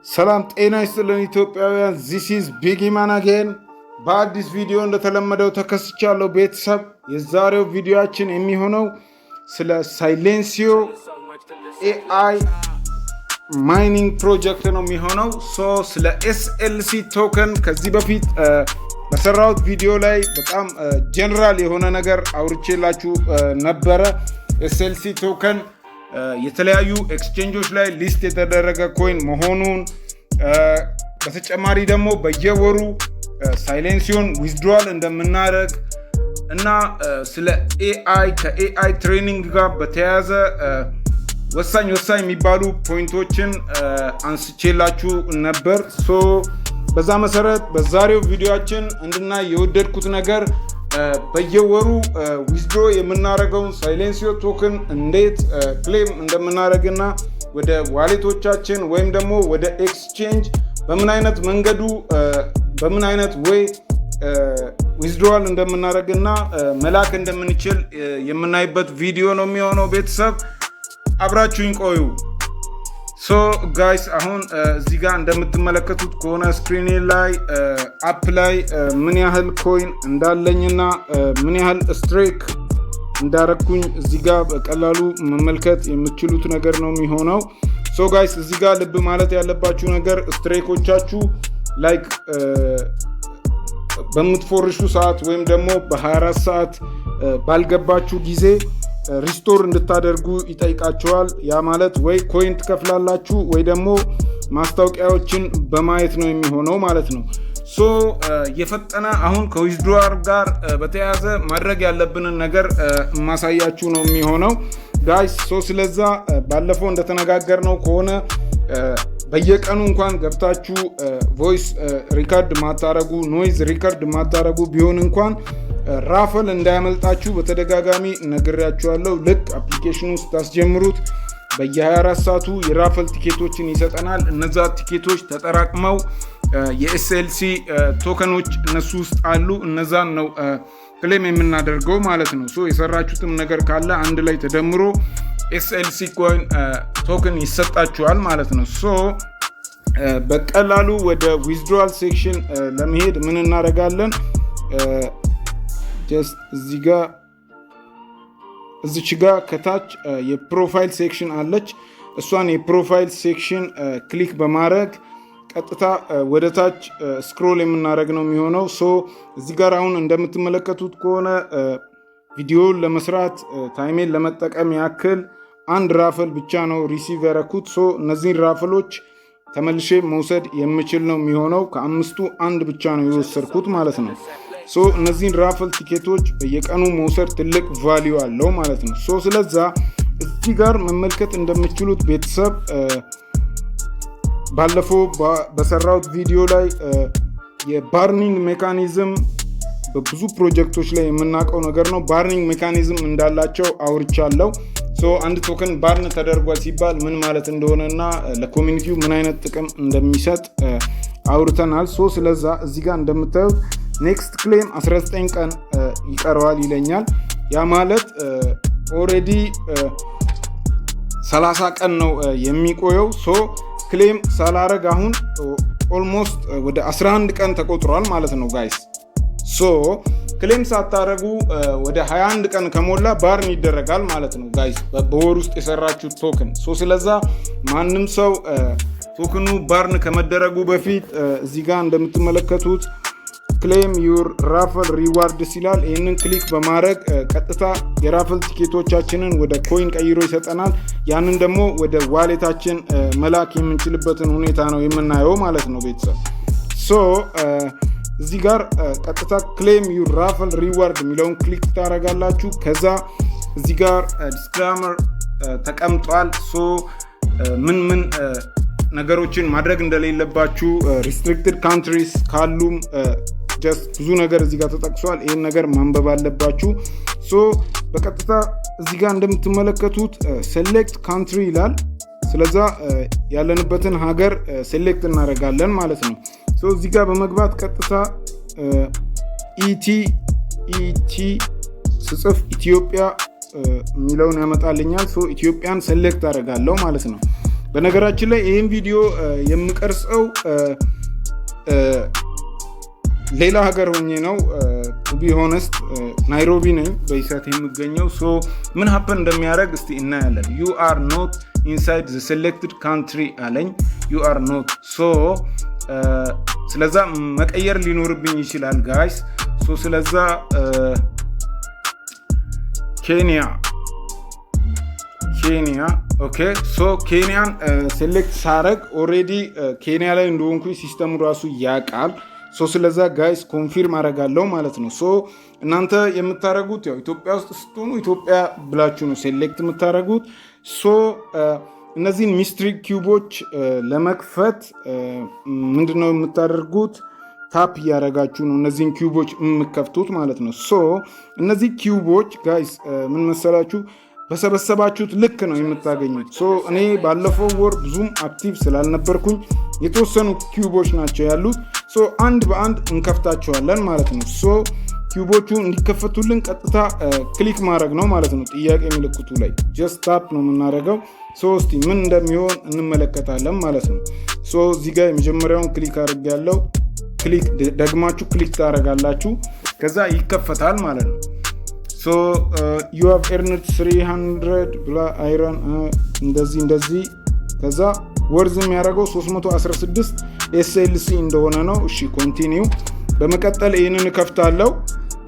ሰላም ጤና ይስጥልን ኢትዮጵያውያን። this is Biggie Man again በአዲስ ቪዲዮ እንደተለመደው ተከስቻለሁ ቤተሰብ። የዛሬው ቪዲዮአችን የሚሆነው ስለ ሳይሌንሲዮ AI ማይኒንግ ፕሮጀክት ነው የሚሆነው። ስለ SLC ቶከን ከዚህ በፊት በሰራሁት ቪዲዮ ላይ በጣም ጀነራል የሆነ ነገር አውርቼላችሁ ነበረ። SLC ቶከን የተለያዩ ኤክስቼንጆች ላይ ሊስት የተደረገ ኮይን መሆኑን በተጨማሪ ደግሞ በየወሩ ሳይሌንሲዮን ዊዝድሮዋል እንደምናደርግ እና ስለ AI ከAI ትሬኒንግ ጋር በተያያዘ ወሳኝ የሚባሉ ፖይንቶችን አንስቼላችሁ ነበር። በዛ መሰረት በዛሬው ቪዲዮአችን እንድናይ የወደድኩት ነገር በየወሩ ዊዝድሮ የምናደርገውን ሳይሌንሲዮ ቶከን እንዴት ክሌም እንደምናደርግና ወደ ዋሌቶቻችን ወይም ደግሞ ወደ ኤክስቼንጅ በምን አይነት ዌይ ዊዝድሮዋል እንደምናደርግና መላክ እንደምንችል የምናይበት ቪዲዮ ነው የሚሆነው። ቤተሰብ አብራችሁኝ ቆዩ። ጋይስ አሁን እዚህ ጋር እንደምትመለከቱት ከሆነ ስክሪኔ ላይ አፕ ላይ ምን ያህል ኮይን እንዳለኝና ምን ያህል ስትሬክ እንዳረኩኝ እዚህ ጋር በቀላሉ መመልከት የምትችሉት ነገር ነው የሚሆነው። ጋይስ እዚህ ጋር ልብ ማለት ያለባችሁ ነገር ስትሬኮቻችሁ ላይክ በምትፎርሹ ሰዓት ወይም ደግሞ በ24 ሰዓት ባልገባችሁ ጊዜ ሪስቶር እንድታደርጉ ይጠይቃቸዋል። ያ ማለት ወይ ኮይን ትከፍላላችሁ ወይ ደግሞ ማስታወቂያዎችን በማየት ነው የሚሆነው ማለት ነው። የፈጠነ አሁን ከዊዝድሮዋል ጋር በተያያዘ ማድረግ ያለብንን ነገር ማሳያችሁ ነው የሚሆነው ጋይስ። ስለዛ ባለፈው እንደተነጋገርነው ከሆነ በየቀኑ እንኳን ገብታችሁ ቮይስ ሪከርድ ማታረጉ ኖይዝ ሪከርድ ማታረጉ ቢሆን እንኳን ራፈል እንዳያመልጣችሁ በተደጋጋሚ ነግሬያችኋለሁ። ልክ አፕሊኬሽኑ ስታስጀምሩት በየ24 ሰዓቱ የራፈል ቲኬቶችን ይሰጠናል። እነዛ ቲኬቶች ተጠራቅመው የኤስኤልሲ ቶከኖች እነሱ ውስጥ አሉ። እነዛን ነው ክሌም የምናደርገው ማለት ነው። የሰራችሁትም ነገር ካለ አንድ ላይ ተደምሮ ኤስኤልሲ ኮይን ቶከን ይሰጣችኋል ማለት ነው። በቀላሉ ወደ ዊዝድሮዋል ሴክሽን ለመሄድ ምን እናደርጋለን? እዚች ጋር ከታች የፕሮፋይል ሴክሽን አለች። እሷን የፕሮፋይል ሴክሽን ክሊክ በማድረግ ቀጥታ ወደ ታች ስክሮል የምናደርግ ነው የሚሆነው። እዚህ ጋር አሁን እንደምትመለከቱት ከሆነ ቪዲዮን ለመስራት ታይሜን ለመጠቀም ያክል አንድ ራፈል ብቻ ነው ሪሲቭ ያደረኩት። እነዚህን ራፈሎች ተመልሼ መውሰድ የምችል ነው የሚሆነው። ከአምስቱ አንድ ብቻ ነው የወሰድኩት ማለት ነው። እነዚህን ራፈል ቲኬቶች በየቀኑ መውሰድ ትልቅ ቫሊዩ አለው ማለት ነው። ስለዛ እዚህ ጋር መመልከት እንደምትችሉት ቤተሰብ ባለፈው በሰራሁት ቪዲዮ ላይ የባርኒንግ ሜካኒዝም በብዙ ፕሮጀክቶች ላይ የምናውቀው ነገር ነው። ባርኒንግ ሜካኒዝም እንዳላቸው አውርቻለሁ። አንድ ቶከን ባርን ተደርጓል ሲባል ምን ማለት እንደሆነና ለኮሚኒቲው ምን አይነት ጥቅም እንደሚሰጥ አውርተናል። ስለዛ እዚህ ጋር እንደምታዩት ኔክስት ክሌም 19 ቀን ይቀረዋል ይለኛል። ያ ማለት ኦሬዲ 30 ቀን ነው የሚቆየው። ክሌም ሳላረግ አሁን ኦልሞስት ወደ 11 ቀን ተቆጥሯል ማለት ነው ጋይስ። ክሌም ሳታረጉ ወደ 21 ቀን ከሞላ ባርን ይደረጋል ማለት ነው ጋይስ፣ በወር ውስጥ የሰራችሁት ቶከን። ስለዛ ማንም ሰው ቶከኑ ባርን ከመደረጉ በፊት እዚህ ጋር እንደምትመለከቱት ክሌም ዩር ራፈል ሪዋርድስ ይላል። ይህንን ክሊክ በማድረግ ቀጥታ የራፈል ቲኬቶቻችንን ወደ ኮይን ቀይሮ ይሰጠናል። ያንን ደግሞ ወደ ዋሌታችን መላክ የምንችልበትን ሁኔታ ነው የምናየው ማለት ነው ቤተሰብ። እዚህ ጋር ቀጥታ ክሌም ዩር ራፈል ሪዋርድ የሚለውን ክሊክ ታደርጋላችሁ። ከዛ እዚህ ጋር ዲስክሌመር ተቀምጧል። ምን ነገሮችን ማድረግ እንደሌለባችሁ ሪስትሪክትድ ካንትሪስ ካሉም ብዙ ነገር እዚህ ጋር ተጠቅሷል። ይህን ነገር ማንበብ አለባችሁ። በቀጥታ እዚህ ጋር እንደምትመለከቱት ሴሌክት ካንትሪ ይላል። ስለዛ ያለንበትን ሀገር ሴሌክት እናደርጋለን ማለት ነው። እዚህ ጋር በመግባት ቀጥታ ኢቲ ስጽፍ ኢትዮጵያ የሚለውን ያመጣልኛል። ኢትዮጵያን ሴሌክት አደርጋለሁ ማለት ነው። በነገራችን ላይ ይህን ቪዲዮ የምቀርጸው ሌላ ሀገር ሆኜ ነው። ቱ ቢ ሆነስት ናይሮቢ ነኝ በይሳት የምገኘው። ሶ ምን ሀፕን እንደሚያደርግ እስቲ እናያለን። ዩ አር ኖት ኢንሳይድ ዘ ሴሌክትድ ካንትሪ አለኝ። ዩ አር ኖት ሶ ስለዛ መቀየር ሊኖርብኝ ይችላል ጋይስ። ሶ ስለዛ ኬንያ ኦኬ። ሶ ኬንያን ሴሌክት ሳረግ ኦሬዲ ኬንያ ላይ እንደሆንኩኝ ሲስተሙ ራሱ ያውቃል። ሶ ስለዛ ጋይስ ኮንፊርም አረጋለሁ ማለት ነው። ሶ እናንተ የምታረጉት ያው ኢትዮጵያ ውስጥ ስትሆኑ ኢትዮጵያ ብላችሁ ነው ሴሌክት የምታረጉት። ሶ እነዚህን ሚስትሪ ኪዩቦች ለመክፈት ምንድነው የምታደርጉት? ታፕ እያረጋችሁ ነው እነዚህን ኪዩቦች የምከፍቱት ማለት ነው። ሶ እነዚህ ኪዩቦች ጋይስ ምን መሰላችሁ? በሰበሰባችሁት ልክ ነው የምታገኙት። ሶ እኔ ባለፈው ወር ብዙም አክቲቭ ስላልነበርኩኝ የተወሰኑ ኪዩቦች ናቸው ያሉት። ሶ አንድ በአንድ እንከፍታቸዋለን ማለት ነው። ሶ ኪዩቦቹ እንዲከፈቱልን ቀጥታ ክሊክ ማድረግ ነው ማለት ነው። ጥያቄ ምልክቱ ላይ ጀስት ታፕ ነው የምናደርገው። ሶ እስቲ ምን እንደሚሆን እንመለከታለን ማለት ነው። ሶ እዚህ ጋር የመጀመሪያውን ክሊክ አድርጌያለሁ። ክሊክ ደግማችሁ ክሊክ ታደርጋላችሁ፣ ከዛ ይከፈታል ማለት ነው። ሶ you have earned 300 ብላ አይረን እንደዚህ ከዛ ወርዝ የሚያደርገው 316 SLC እንደሆነ ነው። እሺ ኮንቲኒው። በመቀጠል ይህንን እከፍታለሁ።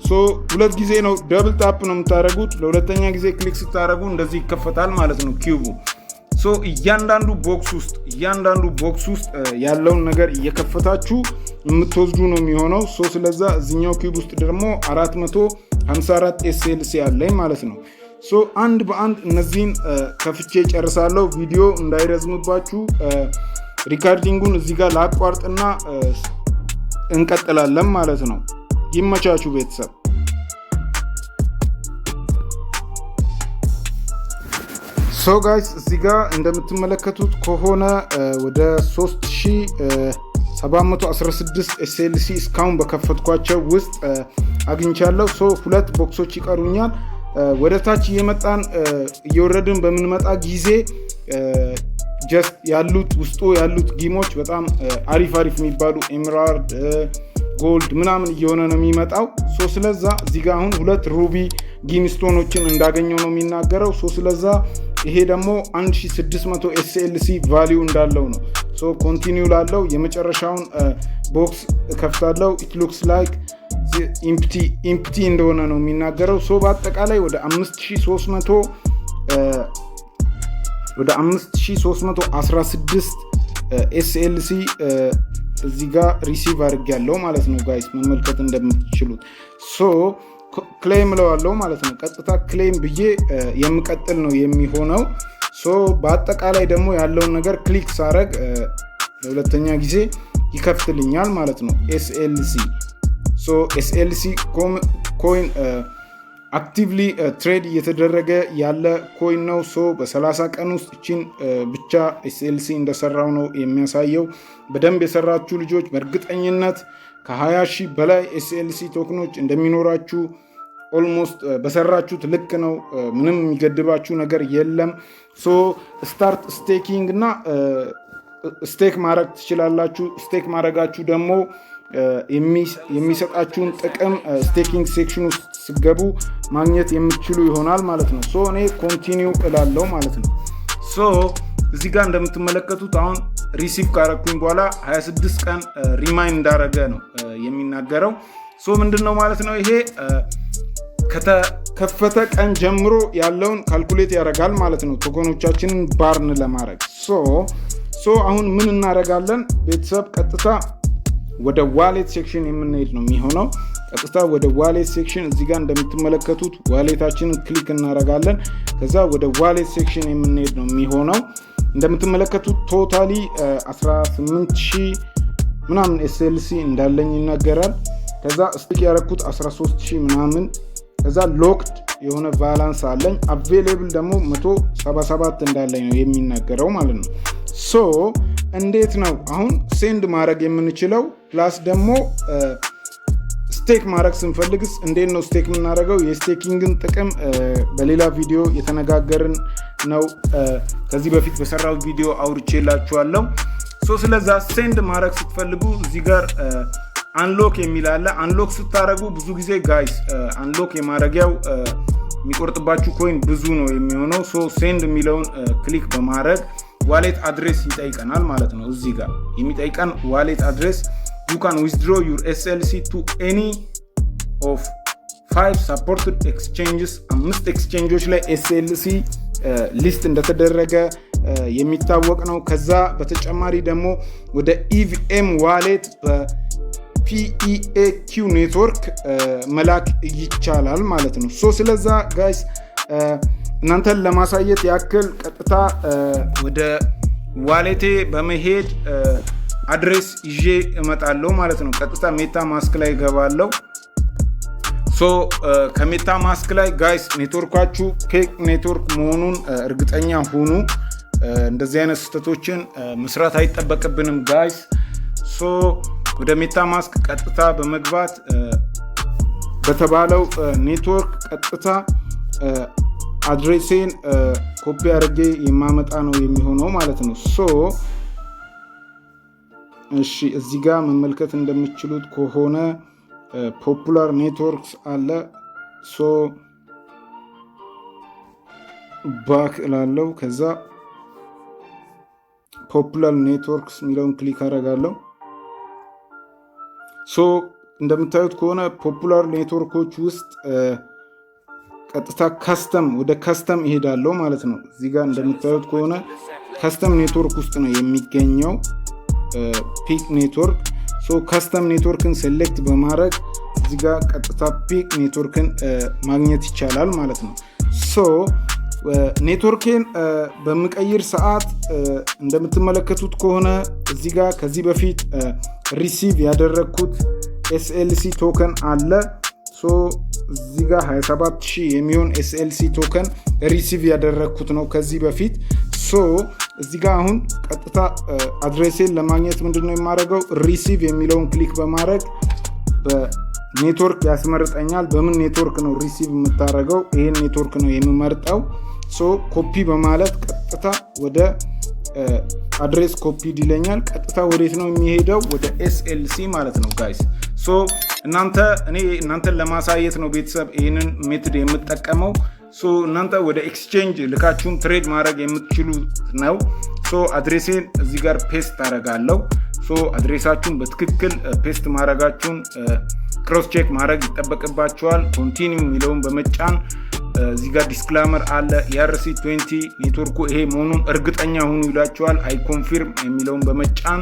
ሶ ሁለት ጊዜ ነው ደብል ታፕ ነው የምታደርጉት። ለሁለተኛ ጊዜ ክሊክ ስታደርጉ እንደዚህ ይከፈታል ማለት ነው ኪዩቡ። ሶ እያንዳንዱ ቦክስ ውስጥ ያለውን ነገር እየከፈታችሁ የምትወስዱ ነው የሚሆነው። ሶ ስለዛ እዚኛው ኪዩብ ውስጥ ደግሞ 454 SLC አለኝ ማለት ነው። ሶ አንድ በአንድ እነዚህን ከፍቼ ጨርሳለሁ። ቪዲዮ እንዳይረዝምባችሁ ሪካርዲንጉን እዚህ ጋር ላቋርጥና እንቀጥላለን ማለት ነው። ይመቻችሁ ቤተሰብ። ሶ ጋይስ እዚህ ጋር እንደምትመለከቱት ከሆነ ወደ 3716 SLC እስካሁን በከፈትኳቸው ውስጥ አግኝቻለሁ። ሶ ሁለት ቦክሶች ይቀሩኛል። ወደ ታች እየመጣን እየወረድን በምንመጣ ጊዜ ጀስት ያሉት ውስጡ ያሉት ጊሞች በጣም አሪፍ የሚባሉ ኤምራልድ፣ ጎልድ ምናምን እየሆነ ነው የሚመጣው። ሶ ስለዛ እዚህ ጋር አሁን ሁለት ሩቢ ጊምስቶኖችን እንዳገኘው ነው የሚናገረው። ሶ ስለዛ ይሄ ደግሞ 1600 SLC ቫልዩ እንዳለው ነው። ሶ ኮንቲኒው ላለው የመጨረሻውን ቦክስ ከፍታለው። ኢት ሉክስ ላይክ ኢምፕቲ እንደሆነ ነው የሚናገረው። ሶ በአጠቃላይ ወደ 5316 SLC እዚህ ጋር ሪሲቭ አድርጌያለሁ ማለት ነው ጋይስ፣ መመልከት እንደምትችሉት። ሶ ክሌም ለዋለው ማለት ነው። ቀጥታ ክሌም ብዬ የምቀጥል ነው የሚሆነው። ሶ በአጠቃላይ ደግሞ ያለውን ነገር ክሊክ ሳረግ ለሁለተኛ ጊዜ ይከፍትልኛል ማለት ነው SLC። ሶ SLC ኮይን አክቲቭሊ ትሬድ እየተደረገ ያለ ኮይን ነው። ሶ በ30 ቀን ውስጥ እቺን ብቻ SLC እንደሰራው ነው የሚያሳየው። በደንብ የሰራችሁ ልጆች በእርግጠኝነት ከ20,000 በላይ SLC ቶክኖች እንደሚኖራችሁ ኦልሞስት በሰራችሁት ልክ ነው። ምንም የሚገድባችሁ ነገር የለም። ሶ ስታርት ስቴኪንግ እና ስቴክ ማድረግ ትችላላችሁ። ስቴክ ማድረጋችሁ ደግሞ የሚሰጣችሁን ጥቅም ስቴኪንግ ሴክሽን ውስጥ ስገቡ ማግኘት የምትችሉ ይሆናል ማለት ነው። ሶ እኔ ኮንቲኒው እላለሁ ማለት ነው። ሶ እዚህ ጋር እንደምትመለከቱት አሁን ሪሲቭ ካረኩኝ በኋላ 26 ቀን ሪማይንድ እንዳረገ ነው የሚናገረው። ሶ ምንድነው ማለት ነው ይሄ ከተከፈተ ቀን ጀምሮ ያለውን ካልኩሌት ያደርጋል ማለት ነው ቶከኖቻችንን ባርን ለማድረግ። ሶ አሁን ምን እናደርጋለን ቤተሰብ? ቀጥታ ወደ ዋሌት ሴክሽን የምንሄድ ነው የሚሆነው። ቀጥታ ወደ ዋሌት ሴክሽን እዚህ ጋር እንደምትመለከቱት ዋሌታችንን ክሊክ እናደርጋለን። ከዛ ወደ ዋሌት ሴክሽን የምንሄድ ነው የሚሆነው። እንደምትመለከቱት ቶታሊ 18000 ምናምን SLC እንዳለኝ ይናገራል። ከዛ ስቲክ ያረኩት 13000 ምናምን። ከዛ ሎክድ የሆነ ቫላንስ አለኝ። አቬሌብል ደግሞ 177 እንዳለኝ ነው የሚናገረው ማለት ነው። ሶ እንዴት ነው አሁን ሴንድ ማድረግ የምንችለው? ፕላስ ደግሞ ስቴክ ማድረግ ስንፈልግስ እንዴት ነው ስቴክ የምናደርገው? የስቴኪንግን ጥቅም በሌላ ቪዲዮ የተነጋገርን ነው ከዚህ በፊት በሰራው ቪዲዮ አውርቼላችኋለሁ። ስለዛ ሴንድ ማድረግ ስትፈልጉ እዚህ ጋር አንሎክ የሚል አለ። አንሎክ ስታረጉ ብዙ ጊዜ ጋይስ አንሎክ የማድረጊያው የሚቆርጥባችሁ ኮይን ብዙ ነው የሚሆነው። ሴንድ የሚለውን ክሊክ በማድረግ ዋሌት አድሬስ ይጠይቀናል ማለት ነው። እዚህ ጋር የሚጠይቀን ዋሌት አድሬስ you can withdraw your SLC to any of 5 supported exchanges 5 ኤክስቼንጆች ላይ SLC ሊስት እንደተደረገ የሚታወቅ ነው። ከዛ በተጨማሪ ደግሞ ወደ EVM ዋሌት በPEAQ ኔትወርክ መላክ ይቻላል ማለት ነው። ስለዛ ጋይስ እናንተን ለማሳየት ያክል ቀጥታ ወደ ዋሌቴ በመሄድ አድሬስ ይዤ እመጣለሁ ማለት ነው። ቀጥታ ሜታ ማስክ ላይ ገባለሁ። ከሜታ ማስክ ላይ ጋይስ ኔትወርካችሁ ፌክ ኔትወርክ መሆኑን እርግጠኛ ሁኑ። እንደዚህ አይነት ስህተቶችን መስራት አይጠበቅብንም ጋይስ። ወደ ሜታ ማስክ ቀጥታ በመግባት በተባለው ኔትወርክ ቀጥታ አድሬሴን ኮፒ አድርጌ የማመጣ ነው የሚሆነው ማለት ነው። እሺ እዚህ ጋር መመልከት እንደምትችሉት ከሆነ ፖፑላር ኔትወርክስ አለ። ባክ እላለሁ። ከዛ ፖፑላር ኔትወርክስ የሚለውን ክሊክ አደርጋለሁ። እንደምታዩት ከሆነ ፖፑላር ኔትወርኮች ውስጥ ቀጥታ ወደ ከስተም ይሄዳለሁ ማለት ነው። እዚህ ጋር እንደምታዩት ከሆነ ከስተም ኔትወርክ ውስጥ ነው የሚገኘው ፒክ ኔትወርክ። ከስተም ኔትወርክን ሴሌክት በማድረግ እዚህ ጋር ቀጥታ ፒክ ኔትወርክን ማግኘት ይቻላል ማለት ነው። ኔትወርክን በምቀይር ሰዓት እንደምትመለከቱት ከሆነ እዚህ ጋር ከዚህ በፊት ሪሲቭ ያደረግኩት SLC ቶከን አለ። እዚህ ጋር 27000 የሚሆን SLC ቶከን ሪሲቭ ያደረግኩት ነው ከዚህ በፊት። እዚህ ጋር አሁን ቀጥታ አድሬሴን ለማግኘት ምንድነው የማደርገው? ሪሲቭ የሚለውን ክሊክ በማድረግ በኔትወርክ ያስመርጠኛል። በምን ኔትወርክ ነው ሪሲቭ የምታደርገው? ይሄን ኔትወርክ ነው የምመርጠው። ኮፒ በማለት ቀጥታ ወደ አድሬስ ኮፒ ይለኛል። ቀጥታ ወዴት ነው የሚሄደው? ወደ SLC ማለት ነው ጋይስ። እናንተን ለማሳየት ነው ቤተሰብ ይህንን ሜትድ የምጠቀመው። እናንተ ወደ ኤክስቼንጅ ልካችሁን ትሬድ ማድረግ የምትችሉት ነው። አድሬሴን እዚህ ጋር ፔስት አደርጋለሁ። አድሬሳችሁን በትክክል ፔስት ማድረጋችሁን ክሮስ ቼክ ማድረግ ይጠበቅባችኋል። ኮንቲኒው የሚለውን በመጫን እዚህ ጋር ዲስክላመር አለ። ERC20 ኔትወርኩ ይሄ መሆኑን እርግጠኛ ሁኑ ይላችኋል። አይ ኮንፊርም የሚለውን በመጫን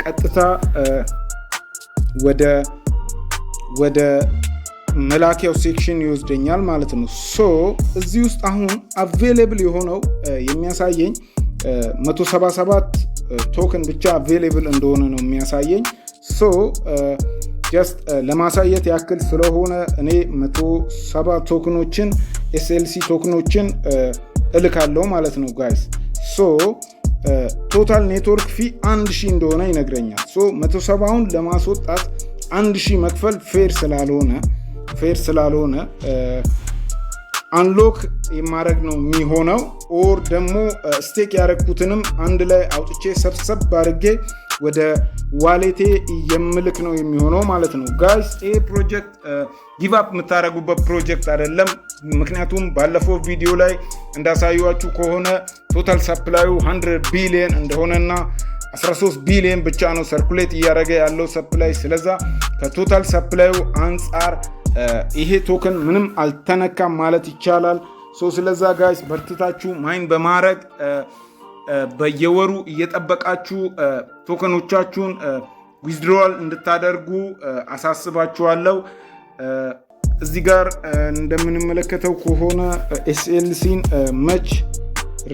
ቀጥታ ወደ መላኪያው ሴክሽን ይወስደኛል ማለት ነው። እዚህ ውስጥ አሁን አቬሌብል የሆነው የሚያሳየኝ 177 ቶከን ብቻ አቬሌብል እንደሆነ ነው የሚያሳየኝ። ጀስት ለማሳየት ያክል ስለሆነ እኔ 170 ቶክኖችን SLC ቶክኖችን እልካለሁ ማለት ነው ጋይስ። ቶታል ኔትወርክ ፊ 1000 እንደሆነ ይነግረኛል። 170ውን ለማስወጣት 1000 መክፈል ፌር ስላልሆነ አንሎክ የማድረግ ነው የሚሆነው። ኦር ደግሞ ስቴክ ያደረግኩትንም አንድ ላይ አውጥቼ ሰብሰብ አድርጌ ወደ ዋሌቴ የምልክ ነው የሚሆነው ማለት ነው ጋይስ። ይሄ ፕሮጀክት ጊቭ አፕ የምታደርጉበት ፕሮጀክት አይደለም። ምክንያቱም ባለፈው ቪዲዮ ላይ እንዳሳዩዋችሁ ከሆነ ቶታል ሰፕላዩ 100 ቢሊዮን እንደሆነና 13 ቢሊዮን ብቻ ነው ሰርኩሌት እያደረገ ያለው ሰፕላይ። ስለዛ ከቶታል ሰፕላዩ አንጻር ይሄ ቶከን ምንም አልተነካም ማለት ይቻላል። ስለዛ ጋይስ በርትታችሁ ማይን በማድረግ በየወሩ እየጠበቃችሁ ቶከኖቻችሁን ዊዝድሮዋል እንድታደርጉ አሳስባችኋለሁ። እዚህ ጋር እንደምንመለከተው ከሆነ SLCን መች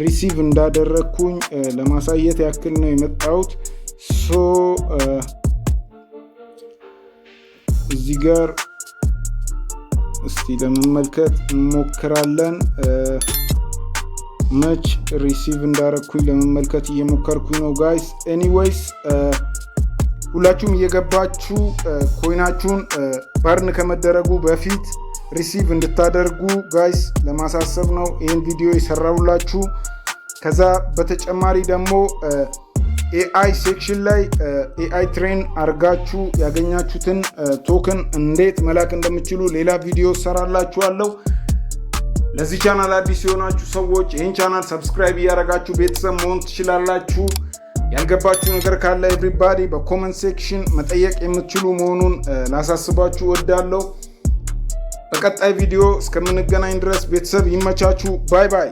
ሪሲቭ እንዳደረግኩኝ ለማሳየት ያክል ነው የመጣሁት። እዚህ ጋር እስቲ ለመመልከት እንሞክራለን። መች ሪሲቭ እንዳደረግኩኝ ለመመልከት እየሞከርኩኝ ነው ጋይስ። ኤኒዌይስ ሁላችሁም እየገባችሁ ኮይናችሁን በርን ከመደረጉ በፊት ሪሲቭ እንድታደርጉ ጋይስ ለማሳሰብ ነው ይህን ቪዲዮ የሰራሁላችሁ። ከዛ በተጨማሪ ደግሞ ኤአይ ሴክሽን ላይ ኤአይ ትሬን አርጋችሁ ያገኛችሁትን ቶክን እንዴት መላክ እንደምትችሉ ሌላ ቪዲዮ ሰራላችኋለሁ። ለዚህ ቻናል አዲስ የሆናችሁ ሰዎች ይህን ቻናል ሰብስክራይብ እያደረጋችሁ ቤተሰብ መሆን ትችላላችሁ። ያልገባችሁ ነገር ካለ ኤቭሪባዲ በኮመንት ሴክሽን መጠየቅ የምትችሉ መሆኑን ላሳስባችሁ እወዳለሁ። በቀጣይ ቪዲዮ እስከምንገናኝ ድረስ ቤተሰብ ይመቻችሁ። ባይ ባይ።